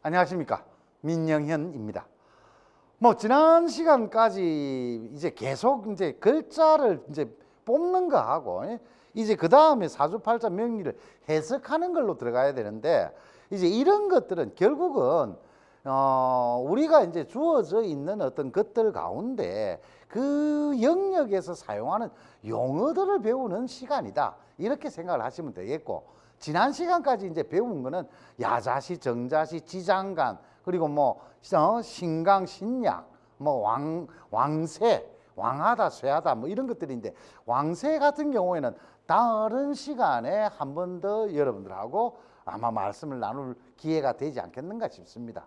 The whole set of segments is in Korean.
안녕하십니까, 민영현입니다. 지난 시간까지 이제 계속 이제 글자를 이제 뽑는 거 하고, 이제 그 다음에 사주팔자 명리를 해석하는 걸로 들어가야 되는데, 이제 이런 것들은 결국은 우리가 이제 주어져 있는 어떤 것들 가운데 그 영역에서 사용하는 용어들을 배우는 시간이다, 이렇게 생각을 하시면 되겠고, 지난 시간까지 이제 배운 거는 야자시, 정자시, 지장간, 그리고 신강, 신약, 왕세, 왕하다, 쇠하다, 이런 것들인데, 왕세 같은 경우에는 다른 시간에 한 번 더 여러분들하고 아마 말씀을 나눌 기회가 되지 않겠는가 싶습니다.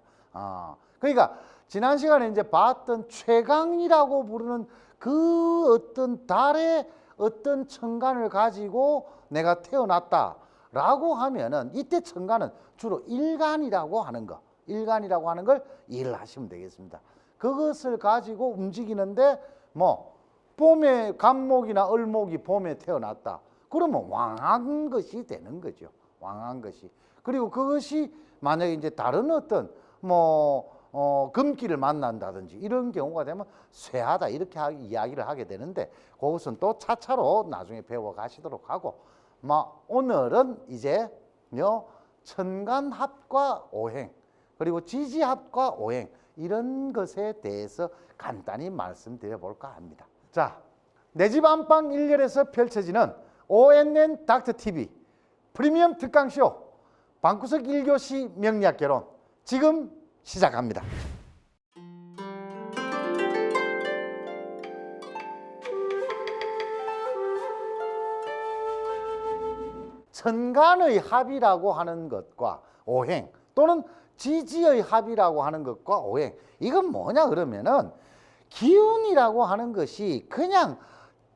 그러니까 지난 시간에 이제 봤던 최강이라고 부르는 그 어떤 달의 어떤 천간을 가지고 내가 태어났다라고 하면은, 이때 천간은 주로 일간이라고 하는 거, 일간이라고 하는 걸 이해를 하시면 되겠습니다. 그것을 가지고 움직이는데, 봄에 간목이나 을목이 봄에 태어났다, 그러면 왕한 것이 되는 거죠. 왕한 것이. 그리고 그것이 만약에 이제 다른 어떤 금기를 만난다든지 이런 경우가 되면 쇠하다, 이렇게 이야기를 하게 되는데, 그것은 또 차차로 나중에 배워 가시도록 하고, 오늘은 이제 천간합과 오행, 그리고 지지합과 오행, 이런 것에 대해서 간단히 말씀드려 볼까 합니다. 자, 내 집 안방 1열에서 펼쳐지는 ONN 닥터TV 프리미엄 특강쇼 방구석 1교시 명리학 개론, 지금 시작합니다. 천간의 합이라고 하는 것과 오행, 또는 지지의 합이라고 하는 것과 오행, 이건 뭐냐 그러면은, 기운이라고 하는 것이 그냥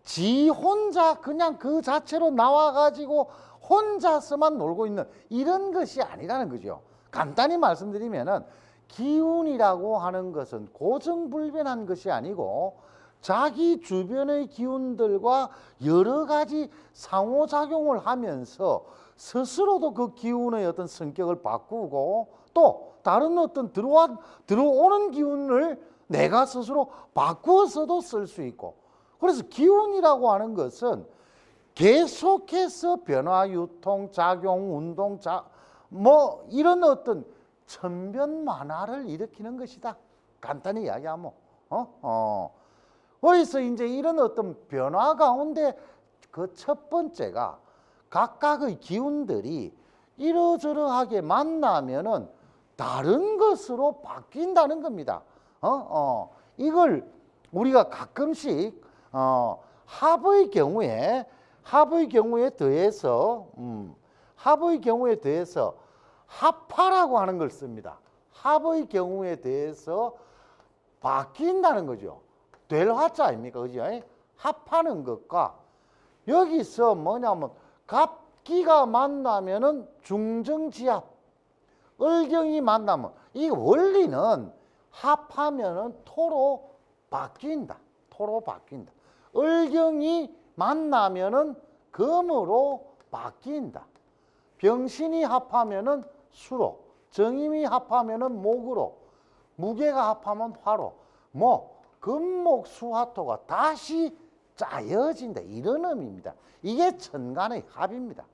지 혼자 그냥 그 자체로 나와가지고 혼자서만 놀고 있는 이런 것이 아니라는 거죠. 간단히 말씀드리면은, 기운이라고 하는 것은 고정불변한 것이 아니고 자기 주변의 기운들과 여러 가지 상호작용을 하면서 스스로도 그 기운의 어떤 성격을 바꾸고, 또 다른 어떤 들어오는 기운을 내가 스스로 바꾸어서도 쓸 수 있고, 그래서 기운이라고 하는 것은 계속해서 변화, 유통, 작용, 운동, 이런 어떤 천변만화를 일으키는 것이다, 간단히 이야기하면. 어디서 이제 이런 어떤 변화 가운데 그 첫 번째가 각각의 기운들이 이러저러하게 만나면은 다른 것으로 바뀐다는 겁니다. 이걸 우리가 가끔씩 합의 경우에 더해서 합하라고 하는 걸 씁니다. 합의 경우에 대해서 바뀐다는 거죠. 될 화자 아닙니까, 그죠? 합하는 것과, 여기서 뭐냐면 갑기가 만나면은 중정지합, 을경이 만나면, 이 원리는 합하면은 토로 바뀐다. 토로 바뀐다. 을경이 만나면은 금으로 바뀐다. 병신이 합하면은 수로, 정임이 합하면은 목으로, 무게가 합하면 화로, 금목수화토가 다시 짜여진다, 이런 의미입니다. 이게 천간의 합입니다.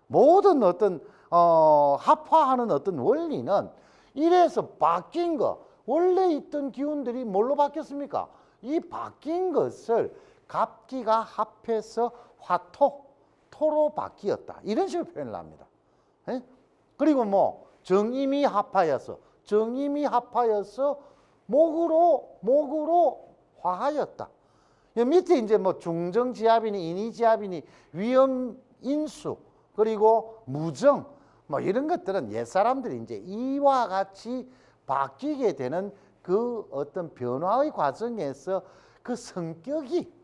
모든 어떤 합화하는 어떤 원리는 이래서 바뀐 거, 원래 있던 기운들이 뭘로 바뀌었습니까? 이 바뀐 것을 갑기가 합해서 토로 바뀌었다, 이런 식으로 표현을 합니다. 그리고 정임이 합하여서 목으로 화하였다. 밑에 이제 중정지합이니 인이지합이니 위험인수, 그리고 무정, 이런 것들은 옛사람들이 이제 이와 같이 바뀌게 되는 그 어떤 변화의 과정에서 그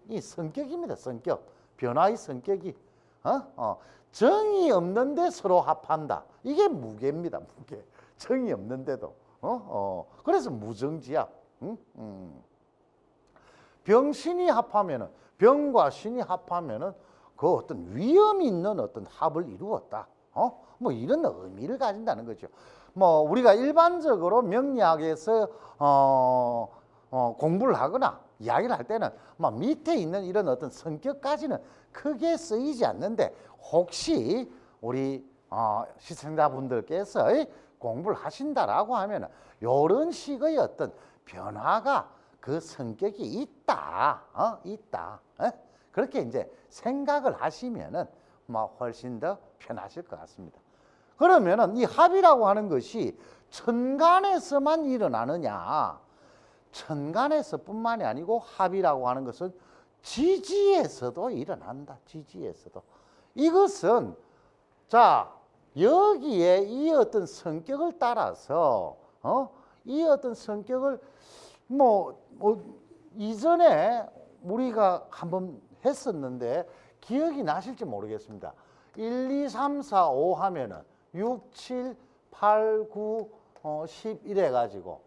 이 성격입니다. 성격, 변화의 성격이 정이 없는데 서로 합한다, 이게 무게입니다. 무게. 정이 없는데도 그래서 무정지합. 병신이 합하면은, 병과 신이 합하면은 그 어떤 위험 있는 어떤 합을 이루었다. 이런 의미를 가진다는 거죠. 뭐 우리가 일반적으로 명리학에서 공부를 하거나 이야기를 할 때는 뭐 밑에 있는 이런 어떤 성격까지는 크게 쓰이지 않는데, 혹시 우리 시청자분들께서 공부를 하신다라고 하면은 이런 식의 어떤 변화가 그 성격이 있다, 그렇게 이제 생각을 하시면은 뭐 훨씬 더 편하실 것 같습니다. 그러면은 이 합이라고 하는 것이 천간에서만 일어나느냐? 천간에서뿐만이 아니고 합이라고 하는 것은 지지에서도 일어난다. 지지에서도. 이것은 자, 여기에 이 어떤 성격을 따라서 이 어떤 성격을 이전에 우리가 한번 했었는데 기억이 나실지 모르겠습니다. 1, 2, 3, 4, 5 하면은 6, 7, 8, 9, 10 이래 가지고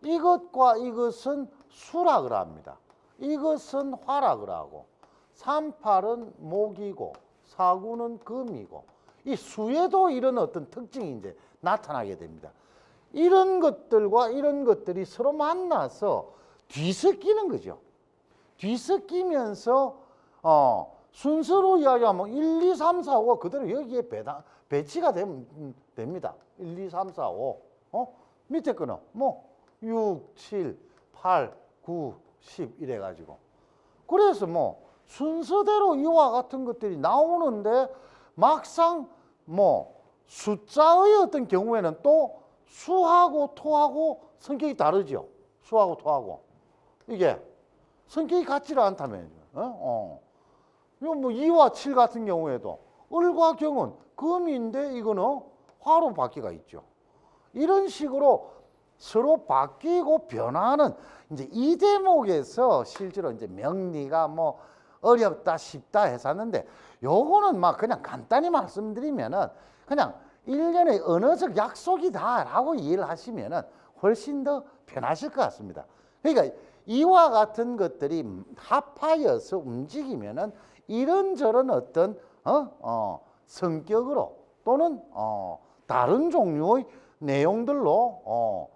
이것과 이것은 수락을 합니다. 이것은 화락을 하고 3, 8은 목이고 4, 9는 금이고, 이 수에도 이런 어떤 특징이 이제 나타나게 됩니다. 이런 것들과 이런 것들이 서로 만나서 뒤섞이는 거죠. 뒤섞이면서 순서로 이야기하면 1, 2, 3, 4, 5가 그대로 여기에 배치가 됩니다. 1, 2, 3, 4, 5. 밑에 거는 6, 7, 8, 9, 10 이래 가지고. 그래서 순서대로 이와 같은 것들이 나오는데, 막상 숫자의 어떤 경우에는 또 수하고 토하고 성격이 다르죠. 수하고 토하고. 이게 성격이 같지를 않다면요. 이거 2와 7 같은 경우에도 을과 경은 금인데 이거는 화로 바뀌가 있죠. 이런 식으로 서로 바뀌고 변화하는 이제 이 대목에서 실제로 이제 명리가 어렵다 쉽다 했었는데, 요거는 그냥 간단히 말씀드리면은 그냥 일련의 언어적 약속이다라고 이해를 하시면은 훨씬 더 편하실 것 같습니다. 그러니까 이와 같은 것들이 합하여서 움직이면은 이런저런 어떤 성격으로 또는 다른 종류의 내용들로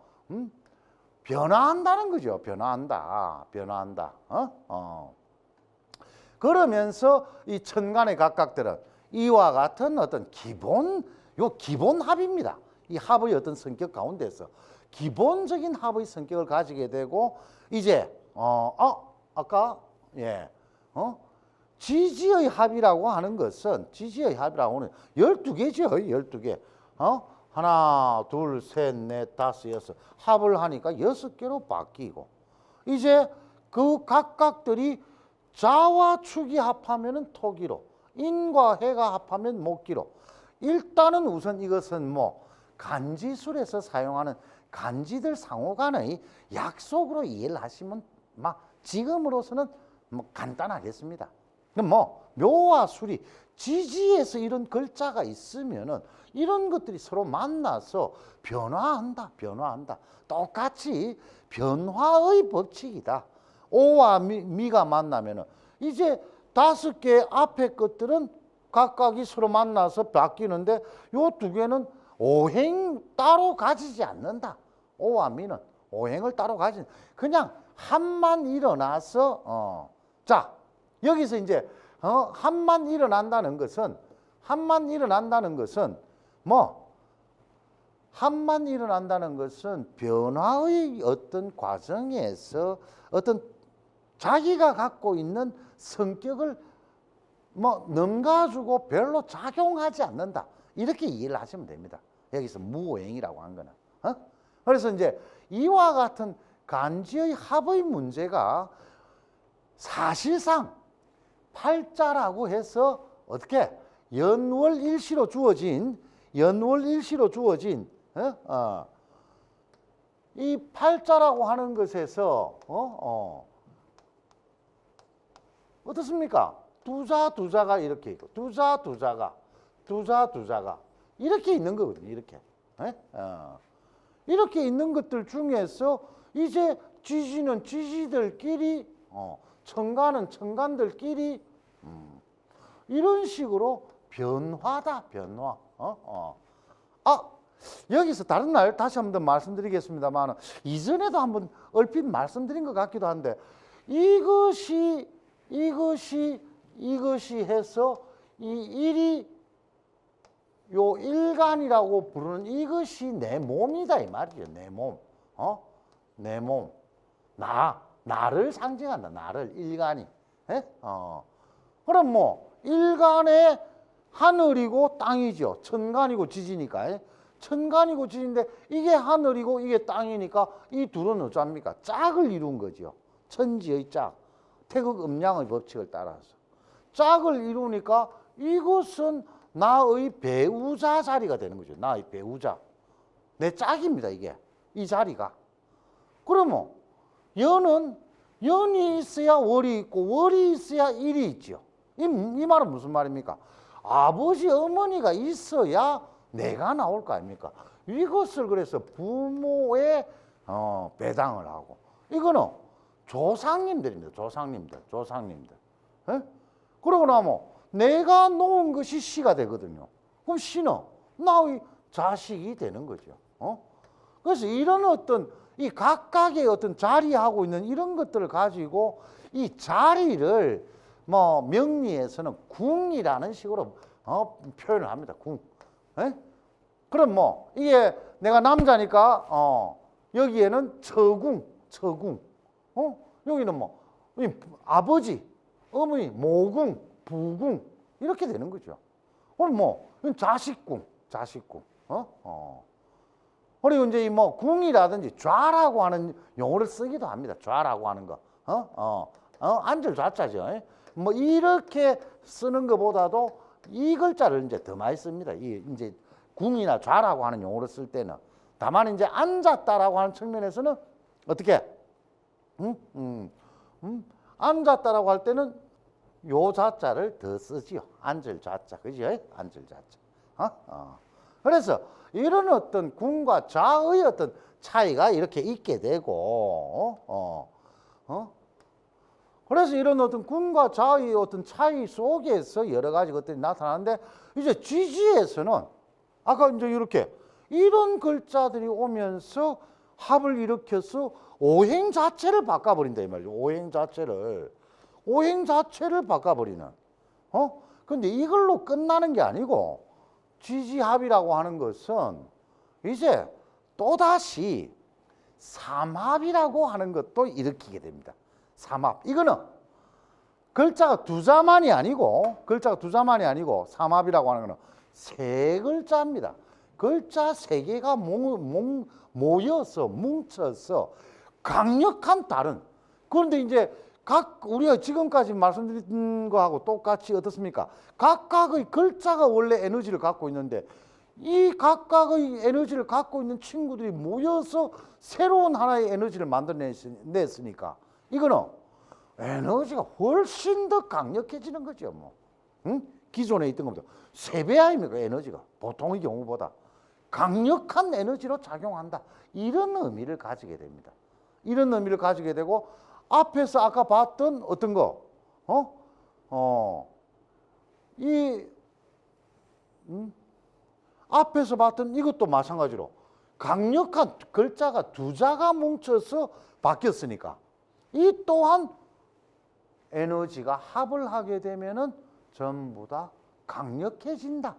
변화한다는 거죠. 변화한다. 그러면서 이 천간의 각각들은 이와 같은 어떤 기본 합입니다. 이 합의 어떤 성격 가운데서 기본적인 합의 성격을 가지게 되고, 이제 아까 지지의 합이라고 하는 것은 12개죠. 12개. 하나, 둘, 셋, 넷, 다섯, 여섯. 합을 하니까 6개로 바뀌고, 이제 그 각각들이 자와 축이 합하면은 토기로, 인과 해가 합하면 목기로. 일단은 우선 이것은 간지술에서 사용하는 간지들 상호 간의 약속으로 이해를 하시면 지금으로서는 간단하겠습니다. 그럼 묘와 술이 지지에서 이런 글자가 있으면은 이런 것들이 서로 만나서 변화한다. 똑같이 변화의 법칙이다. 오와 미가 만나면은 이제 5개 앞에 것들은 각각이 서로 만나서 바뀌는데, 요 2개는 오행 따로 가지지 않는다. 오와 미는 오행을 따로 가지는, 그냥 합만 일어나서 자, 여기서 이제 합만 일어난다는 것은 변화의 어떤 과정에서 어떤 자기가 갖고 있는 성격을 넘가주고 별로 작용하지 않는다. 이렇게 이해를 하시면 됩니다. 여기서 무오행이라고 한 거는. 그래서 이제 이와 같은 간지의 합의 문제가 사실상 팔자라고 해서 어떻게 연월일시로 주어진 이 팔자라고 하는 것에서 어떻습니까? 두자가 이렇게 있고 두자가 이렇게 있는 거거든요. 이렇게. 이렇게 있는 것들 중에서 이제 지지는 지지들끼리, 천간은 천간들끼리 이런 식으로 변화다. 변화. 여기서 다른 날 다시 한번 말씀드리겠습니다만 이전에도 한번 얼핏 말씀드린 것 같기도 한데 이것이 해서 이 일이 요 일간이라고 부르는 이것이 내 몸이다 이 말이죠. 내 몸. 내 몸. 나를 상징한다. 나를 일간이. 예? 그럼 뭐 일간의 하늘이고 땅이죠. 천간이고 지지니까. 예? 천간이고 지지인데 이게 하늘이고 이게 땅이니까 이 둘은 어쩌합니까? 짝을 이룬 거죠. 천지의 짝. 태극 음양의 법칙을 따라서. 짝을 이루니까 이것은 나의 배우자 자리가 되는 거죠. 나의 배우자. 내 짝입니다, 이게. 이 자리가. 그러면 연이 있어야 월이 있고 월이 있어야 일이 있죠. 이 말은 무슨 말입니까? 아버지, 어머니가 있어야 내가 나올 거 아닙니까? 이것을 그래서 부모의 배당을 하고 이거는 조상님들입니다. 조상님들. 에? 그러고 나면 내가 놓은 것이 씨가 되거든요. 그럼 씨는 나의 자식이 되는 거죠. 그래서 이런 어떤 이 각각의 어떤 자리하고 있는 이런 것들을 가지고 이 자리를 뭐 명리에서는 궁이라는 식으로 표현을 합니다. 궁. 에? 그럼 뭐 이게 내가 남자니까 여기에는 처궁. 여기는 뭐 아버지, 어머니, 모궁, 부궁 이렇게 되는 거죠. 그럼 뭐 자식궁. 그리고 이제 뭐 궁이라든지 좌라고 하는 용어를 쓰기도 합니다. 좌라고 하는 거. 앉을 좌자죠. 뭐 이렇게 쓰는 것보다도 이 글자를 이제 더 많이 씁니다. 이제 궁이나 좌라고 하는 용어를 쓸 때는 다만 이제 앉았다라고 하는 측면에서는 어떻게? 앉았다라고 할 때는 요 자자를 더 쓰지요. 앉을 좌자, 그죠? 앉을 좌자. 그래서 이런 어떤 궁과 좌의 어떤 차이가 이렇게 있게 되고, 그래서 이런 어떤 궁과 좌의 어떤 차이 속에서 여러 가지 것들이 나타나는데, 이제 지지에서는 아까 이제 이렇게 이런 글자들이 오면서 합을 일으켜서 오행 자체를 바꿔버린다 이 말이죠. 오행 자체를 바꿔버리는. 근데 이걸로 끝나는 게 아니고 지지합이라고 하는 것은 이제 또다시 삼합이라고 하는 것도 일으키게 됩니다. 삼합. 이거는 글자가 두 자만이 아니고 삼합이라고 하는 것은 세 글자입니다. 글자 세 개가 모여서 뭉쳐서 강력한 다른. 그런데 이제 우리가 지금까지 말씀드린 거하고 똑같이 어떻습니까? 각각의 글자가 원래 에너지를 갖고 있는데 이 각각의 에너지를 갖고 있는 친구들이 모여서 새로운 하나의 에너지를 만들어냈으니까 이거는 에너지가 훨씬 더 강력해지는 거죠. 뭐. 응? 기존에 있던 것보다 3배 아닙니까? 에너지가 보통의 경우보다 강력한 에너지로 작용한다. 이런 의미를 가지게 됩니다. 이런 의미를 가지게 되고 앞에서 아까 봤던 어떤 거, 앞에서 봤던 이것도 마찬가지로 강력한 글자가 두 자가 뭉쳐서 바뀌었으니까 이 또한 에너지가 합을 하게 되면은 전부 다 강력해진다.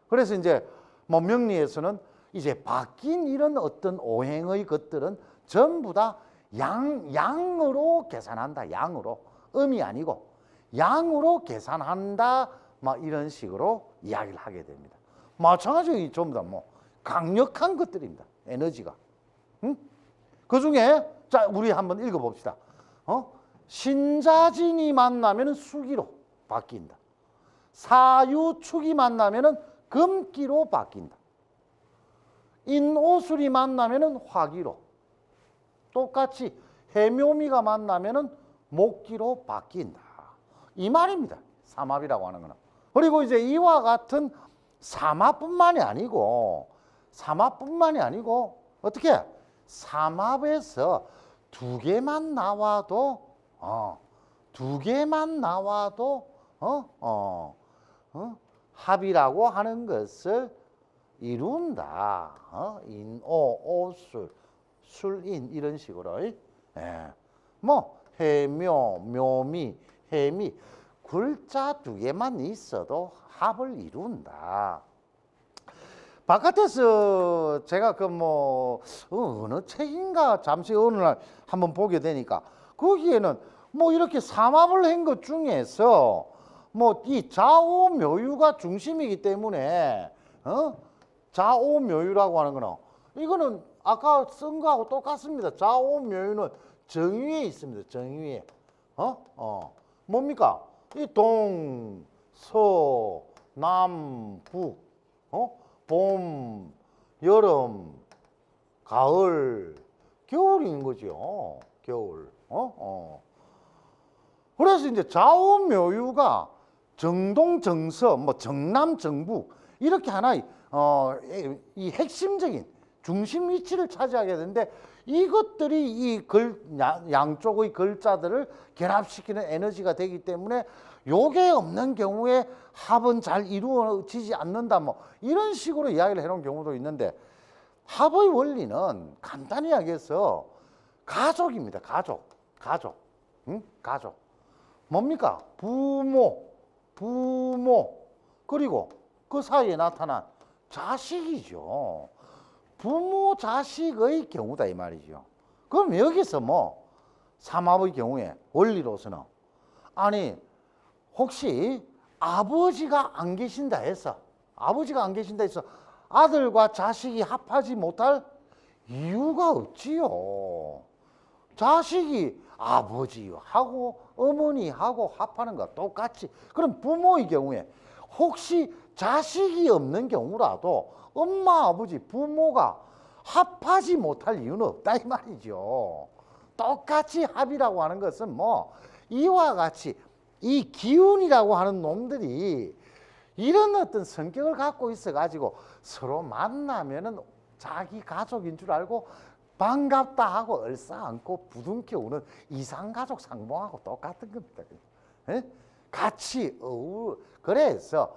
그래서 이제 뭐 명리에서는 이제 바뀐 이런 어떤 오행의 것들은 전부 다 양으로 계산한다. 양으로. 음이 아니고 양으로 계산한다. 막 이런 식으로 이야기를 하게 됩니다. 마찬가지로 전부 다 뭐 강력한 것들입니다. 에너지가. 그 중에 자 우리 한번 읽어봅시다. 신자진이 만나면 수기로 바뀐다. 사유축이 만나면 금기로 바뀐다. 인오술이 만나면 화기로. 똑같이 해묘미가 만나면 목기로 바뀐다. 이 말입니다. 삼합이라고 하는 거는. 그리고 이제 이와 같은 삼합뿐만이 아니고 어떻게? 삼합에서 두 개만 나와도 합이라고 하는 것을 이룬다. 인오 오술 술인 이런 식으로. 예. 뭐 해묘 묘미 해미 글자 두 개만 있어도 합을 이룬다. 바깥에서 제가 그 뭐 어느 책인가 잠시 어느 날 한번 보게 되니까 거기에는 뭐 이렇게 삼합을 한 것 중에서 뭐 이 좌오묘유가 중심이기 때문에 좌오묘유라고 하는 거는 이거는 아까 쓴 거하고 똑같습니다. 좌오묘유는 정위에 있습니다. 정위에. 뭡니까? 이 동, 서, 남, 북, 봄, 여름, 가을, 겨울인 거죠. 겨울. 그래서 이제 좌우묘유가 정동, 정서, 뭐 정남, 정북 이렇게 하나의 이 핵심적인 중심 위치를 차지하게 되는데 이것들이 이 양쪽의 글자들을 결합시키는 에너지가 되기 때문에 요게 없는 경우에 합은 잘 이루어지지 않는다 뭐 이런 식으로 이야기를 해놓은 경우도 있는데 합의 원리는 간단히 이야기해서 가족입니다. 가족. 가족. 뭡니까? 부모 그리고 그 사이에 나타난 자식이죠. 부모 자식의 경우다 이 말이죠. 그럼 여기서 뭐 삼합의 경우에 원리로서는 아니 혹시 아버지가 안 계신다 해서 아들과 자식이 합하지 못할 이유가 없지요. 자식이 아버지하고 어머니하고 합하는 거 똑같이. 그럼 부모의 경우에 혹시 자식이 없는 경우라도 엄마, 아버지, 부모가 합하지 못할 이유는 없다 이 말이죠. 똑같이 합이라고 하는 것은 뭐 이와 같이 이 기운이라고 하는 놈들이 이런 어떤 성격을 갖고 있어가지고 서로 만나면은 자기 가족인 줄 알고 반갑다 하고 얼싸안고 부둥켜 오는 이상가족 상봉하고 똑같은 겁니다. 같이 그래서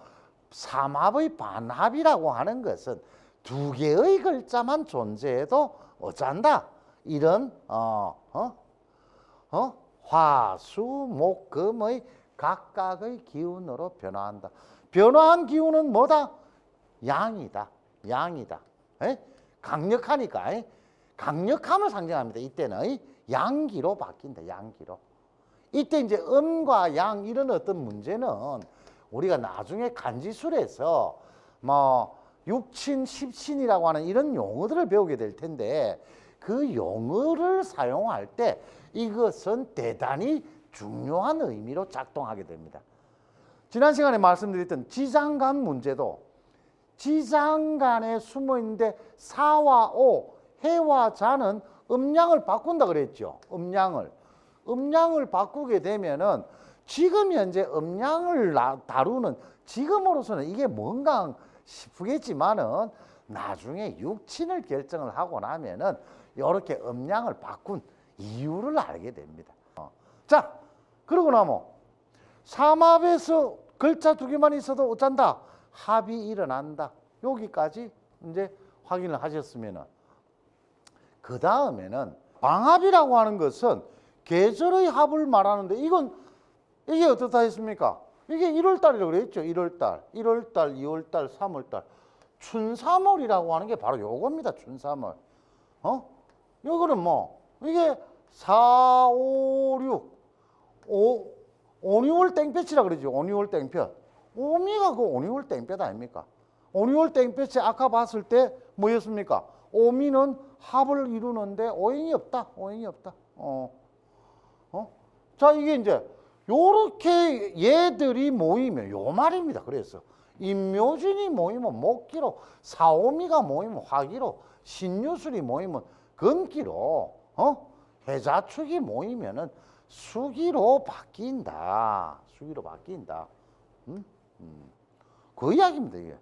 삼합의 반합이라고 하는 것은 두 개의 글자만 존재해도 어쩐다 이런 화수목금의 각각의 기운으로 변화한다. 변화한 기운은 뭐다? 양이다. 강력하니까 강력함을 상징합니다. 이때는 양기로 바뀐다. 양기로. 이때 이제 음과 양 이런 어떤 문제는 우리가 나중에 간지술에서 뭐 육친, 십친이라고 하는 이런 용어들을 배우게 될 텐데 그 용어를 사용할 때 이것은 대단히 중요한 의미로 작동하게 됩니다. 지난 시간에 말씀드렸던 지장간 문제도 지장간에 숨어 있는데 사와 오, 해와 자는 음양을 바꾼다 그랬죠. 음양을 바꾸게 되면은 지금 현재 음양을 다루는 지금으로서는 이게 뭔가 싶겠지만은 나중에 육친을 결정을 하고 나면은 이렇게 음양을 바꾼 이유를 알게 됩니다. 자, 그러고 나면 삼합에서 글자 두 개만 있어도 어쩐다? 합이 일어난다. 여기까지 이제 확인을 하셨으면은 그 다음에는 방합이라고 하는 것은 계절의 합을 말하는데 이게 어떻다 했습니까? 이게 1월달이라고 그랬죠. 1월달, 2월달, 3월달. 춘삼월이라고 하는 게 바로 요겁니다. 춘삼월. 요거는 뭐 이게 4, 5, 6, 5, 6월 땡볕이라 그러죠. 5, 6월 땡볕. 오미가 그 5, 6월 땡볕 아닙니까? 5, 6월 땡볕이 아까 봤을 때 뭐였습니까? 오미는 합을 이루는데 오행이 없다. 자, 이게 이제 요렇게 얘들이 모이면 요 말입니다. 그래서 임묘진이 모이면 목기로, 사오미가 모이면 화기로, 신유술이 모이면 금기로, 해자축이 모이면은 수기로 바뀐다. 그 이야기입니다, 이게.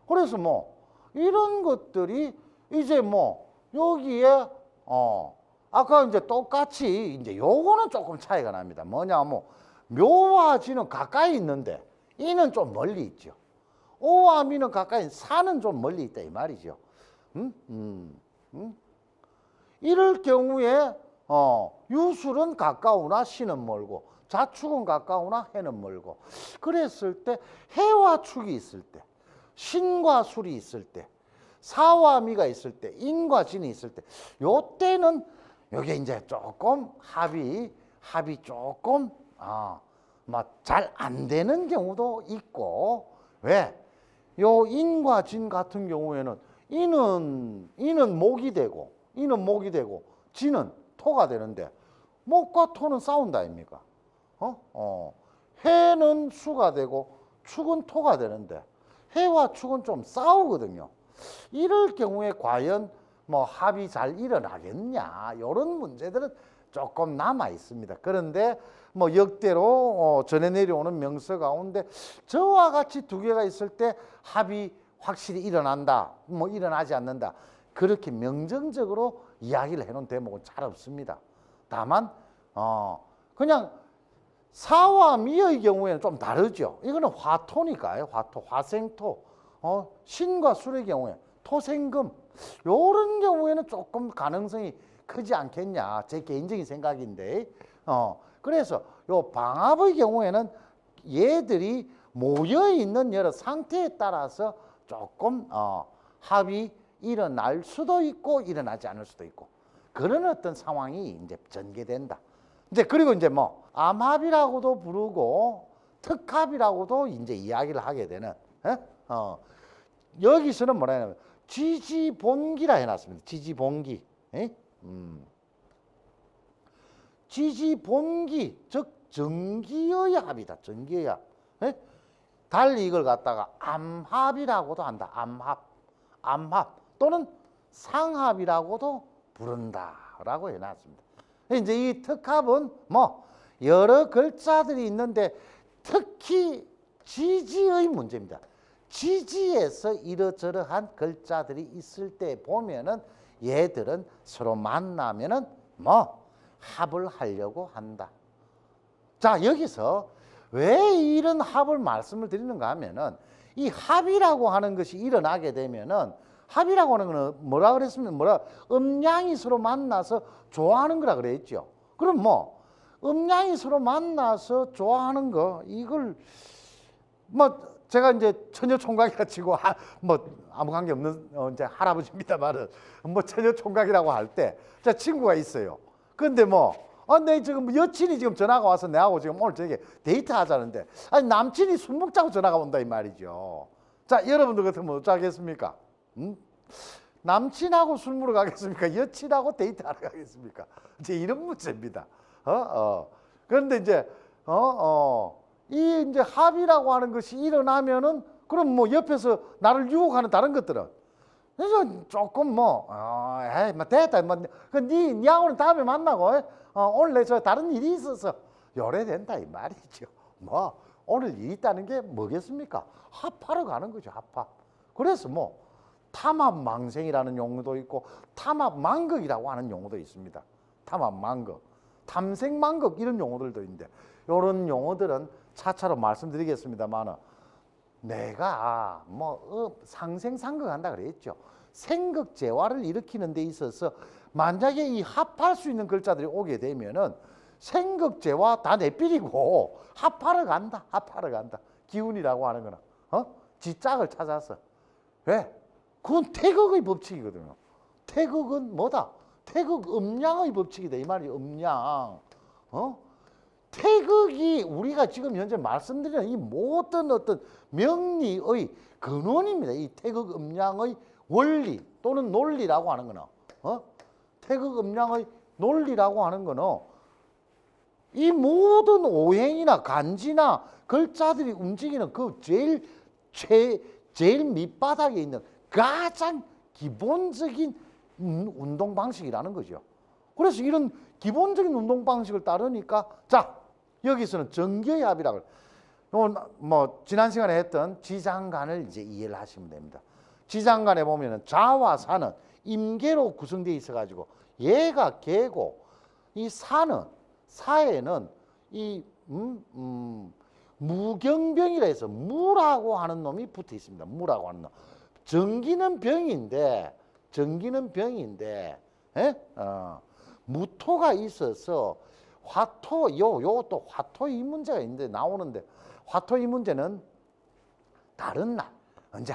그래서 뭐 이런 것들이 이제 뭐 여기에 아까 이제 똑같이 이제 요거는 조금 차이가 납니다. 뭐냐 뭐 묘와 지는 가까이 있는데 이는 좀 멀리 있죠. 오와 미는 가까이, 사는 좀 멀리 있다 이 말이죠. 이럴 경우에 유술은 가까우나 시는 멀고 자축은 가까우나 해는 멀고, 그랬을 때 해와 축이 있을 때, 신과 술이 있을 때, 사와 미가 있을 때, 인과 진이 있을 때, 요때는 요게 이제 조금 합이 조금 잘 안 되는 경우도 있고, 왜? 요 인과 진 같은 경우에는 인은 목이 되고 진은 토가 되는데, 목과 토는 싸운다 아닙니까? 해는 수가 되고 축은 토가 되는데 해와 축은 좀 싸우거든요. 이럴 경우에 과연 뭐 합이 잘 일어나겠냐, 이런 문제들은 조금 남아 있습니다. 그런데 뭐 역대로 전해 내려오는 명서 가운데 저와 같이 두 개가 있을 때 합이 확실히 일어난다, 뭐 일어나지 않는다, 그렇게 명정적으로 이야기를 해놓은 대목은 잘 없습니다. 다만 그냥 사와 미의 경우에는 좀 다르죠. 이거는 화토니까요. 화토, 화생토. 신과 술의 경우에 토생금, 요런 경우에는 조금 가능성이 크지 않겠냐, 제 개인적인 생각인데, 그래서 요 방합의 경우에는 얘들이 모여 있는 여러 상태에 따라서 조금 합이 일어날 수도 있고 일어나지 않을 수도 있고, 그런 어떤 상황이 이제 전개된다. 이제 그리고 이제 뭐 암합이라고도 부르고 특합이라고도 이제 이야기를 하게 되는, 여기서는 뭐라 하냐면 지지본기라 해놨습니다. 지지본기. 지지본기, 즉 정기의 합이다. 정기의 합. 달리 이걸 갖다가 암합이라고도 한다. 암합 또는 상합이라고도 부른다라고 해놨습니다. 이제 이 특합은 뭐 여러 글자들이 있는데 특히 지지의 문제입니다. 지지에서 이러저러한 글자들이 있을 때 보면은 얘들은 서로 만나면은 뭐 합을 하려고 한다. 자, 여기서 왜 이런 합을 말씀을 드리는가 하면은, 이 합이라고 하는 것이 일어나게 되면은, 합이라고 하는 거는 뭐라 그랬습니까? 음양이 서로 만나서 좋아하는 거라 그랬죠. 그럼 뭐 음양이 서로 만나서 좋아하는 거, 이걸 뭐 제가 이제 처녀 총각이라 치고 뭐 아무 관계 없는 이제 할아버지입니다만은, 뭐 처녀 총각이라고 할 때 자, 친구가 있어요. 근데 뭐 내 지금 여친이 지금 전화가 와서 내하고 지금 오늘 저녁에 데이트 하자는데, 아니 남친이 술 먹자고 전화가 온다 이 말이죠. 자, 여러분들 같으면 어쩌겠습니까? 남친하고 술 먹으러 가겠습니까? 여친하고 데이트하러 가겠습니까? 이제 이런 문제입니다. 그런데 이제 이 이제 합이라고 하는 것이 일어나면은, 그럼 뭐 옆에서 나를 유혹하는 다른 것들은 그래서 조금 뭐 됐다, 뭐 니하고는 다음에 만나고, 오늘 내 저 다른 일이 있어서 요래된다 이 말이죠. 뭐 오늘 일이 있다는 게 뭐겠습니까? 합하러 가는 거죠. 합. 그래서 뭐 탐합망생이라는 용어도 있고 탐합망극이라고 하는 용어도 있습니다. 탐합망극, 탐생망극, 이런 용어들도 있는데, 이런 용어들은 차차로 말씀드리겠습니다만, 내가 뭐 상생상극한다 그랬죠. 생극재화를 일으키는 데 있어서 만약에 이 합할 수 있는 글자들이 오게 되면은 생극재화 다 내삘이고 합하러 간다. 기운이라고 하는 거는 지짝을 찾아서. 왜? 그건 태극의 법칙이거든요. 태극은 뭐다? 태극 음양의 법칙이다 이 말이에요. 음양. 태극이 우리가 지금 현재 말씀드리는 이 모든 어떤 명리의 근원입니다. 이 태극 음양의 원리 또는 논리라고 하는 거는, 태극 음양의 논리라고 하는 거는 이 모든 오행이나 간지나 글자들이 움직이는 그 제일 밑바닥에 있는 가장 기본적인 운동 방식이라는 거죠. 그래서 이런 기본적인 운동 방식을 따르니까, 자, 여기서는 정기의 합이라고, 뭐 지난 시간에 했던 지장간을 이제 이해를 하시면 됩니다. 지장간에 보면은 자와 사는 임계로 구성되어 있어 가지고 얘가 개고, 이 사에는 이 무경병이라 해서 무라고 하는 놈이 붙어 있습니다. 무라고 하는 놈. 전기는 병인데 예? 무토가 있어서 화토 또 화토 이 문제가 있는데 나오는데 화토 이 문제는 다른 날 언제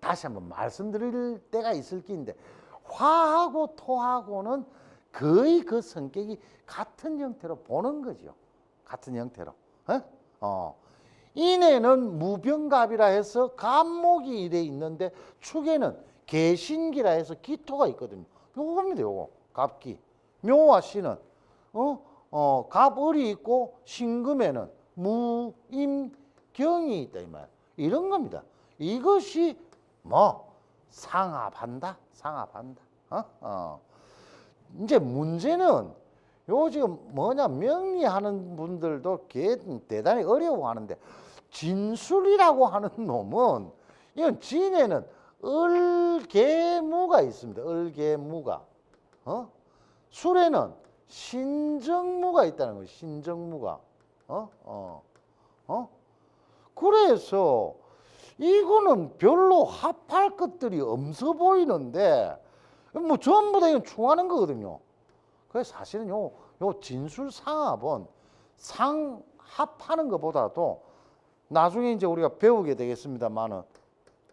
다시 한번 말씀드릴 때가 있을 끼인데 화하고 토하고는 거의 그 성격이 같은 형태로 보는 거죠. 같은 형태로. 인에는 무병갑이라 해서 갑목이 이래 있는데 축에는 개신기라 해서 기토가 있거든요. 요겁니다. 요거 갑기. 묘와 씨는 갑을이 있고 신금에는 무임경이 있다 이 말. 이런 겁니다. 이것이 상합한다. 이제 문제는 요 지금 명리하는 분들도 대단히 어려워하는데 진술이라고 하는 놈은 이건 진에는 을계무가 있습니다. 을계무가. 술에는 신정무가 있다는 거예요. 신정무가. 그래서 이거는 별로 합할 것들이 없어 보이는데 전부 다 이건 충하는 거거든요. 그래서 사실은 요 진술 상합은 상합하는 것보다도 나중에 이제 우리가 배우게 되겠습니다만은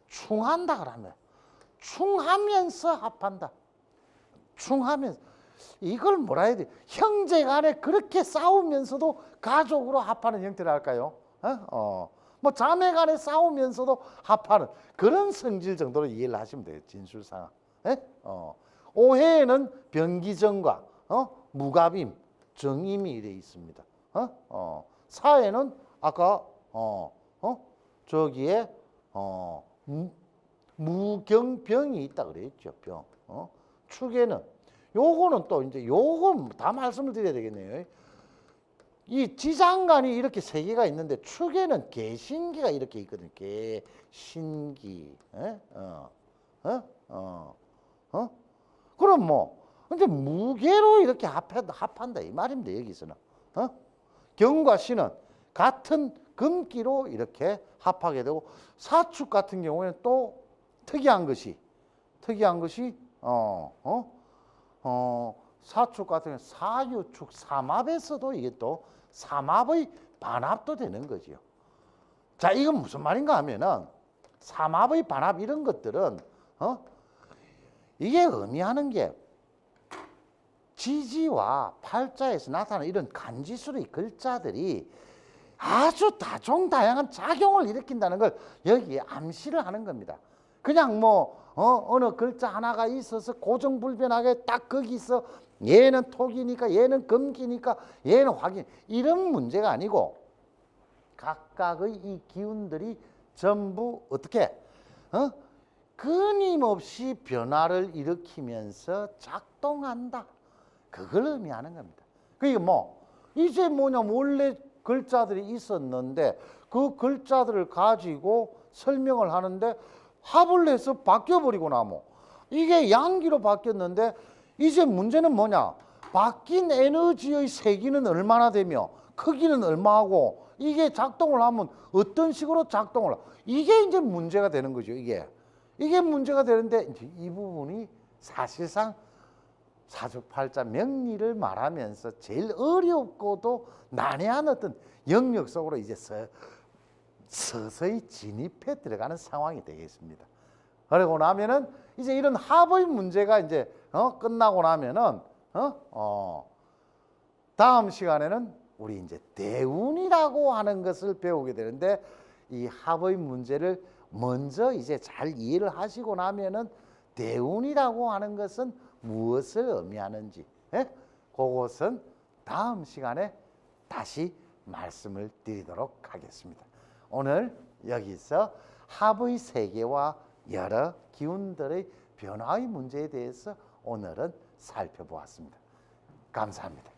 충한다 그러면 충하면서 합한다. 충하면서 이걸 뭐라 해야 돼? 형제간에 그렇게 싸우면서도 가족으로 합하는 형태를 할까요? 자매간에 싸우면서도 합하는 그런 성질 정도로 이해를 하시면 돼요. 진술상합. 오해에는 병기정과 무갑임, 정임이 이래 있습니다. 사에는 아까 저기에 무경병이 있다 그랬죠. 병. 축에는 요거는 또 이제 요거 다 말씀을 드려야 되겠네요. 이 지장간이 이렇게 세 개가 있는데 축에는 개신기가 이렇게 있거든요. 개신기. 그럼 근데 무게로 이렇게 합한다 이 말입니다. 여기서는. 경과 신은 같은 금기로 이렇게 합하게 되고 사축 같은 경우에는 또 특이한 것이 사축 같은 경우는 사유축 삼합에서도 이게 또 삼합의 반합도 되는 거죠. 자, 이건 무슨 말인가 하면은 삼합의 반합 이런 것들은 이게 의미하는 게 지지와 팔자에서 나타나는 이런 간지수의 글자들이 아주 다종다양한 작용을 일으킨다는 걸 여기에 암시를 하는 겁니다. 그냥 어느 글자 하나가 있어서 고정불변하게 딱 거기서 얘는 토기니까 얘는 금기니까 얘는 화기 이런 문제가 아니고 각각의 이 기운들이 전부 어떻게 끊임없이 변화를 일으키면서 작동한다. 그걸 의미하는 겁니다. 그러니까 이제 원래 글자들이 있었는데 그 글자들을 가지고 설명을 하는데 합을 해서 바뀌어버리고 나면 이게 양기로 바뀌었는데 이제 문제는 뭐냐? 바뀐 에너지의 세기는 얼마나 되며 크기는 얼마하고 이게 작동을 하면 어떤 식으로 작동을 이게 이제 문제가 되는 거죠. 이게 문제가 되는데 이제 이 부분이 사실상 사주팔자 명리를 말하면서 제일 어렵고도 난해한 어떤 영역 속으로 이제 서서히 진입해 들어가는 상황이 되겠습니다. 그러고 나면은 이제 이런 합의 문제가 이제 끝나고 나면은 다음 시간에는 우리 이제 대운이라고 하는 것을 배우게 되는데 이 합의 문제를 먼저 이제 잘 이해를 하시고 나면은 대운이라고 하는 것은 무엇을 의미하는지 그것은 다음 시간에 다시 말씀을 드리도록 하겠습니다. 오늘 여기서 합의 세계와 여러 기운들의 변화의 문제에 대해서 오늘은 살펴보았습니다. 감사합니다.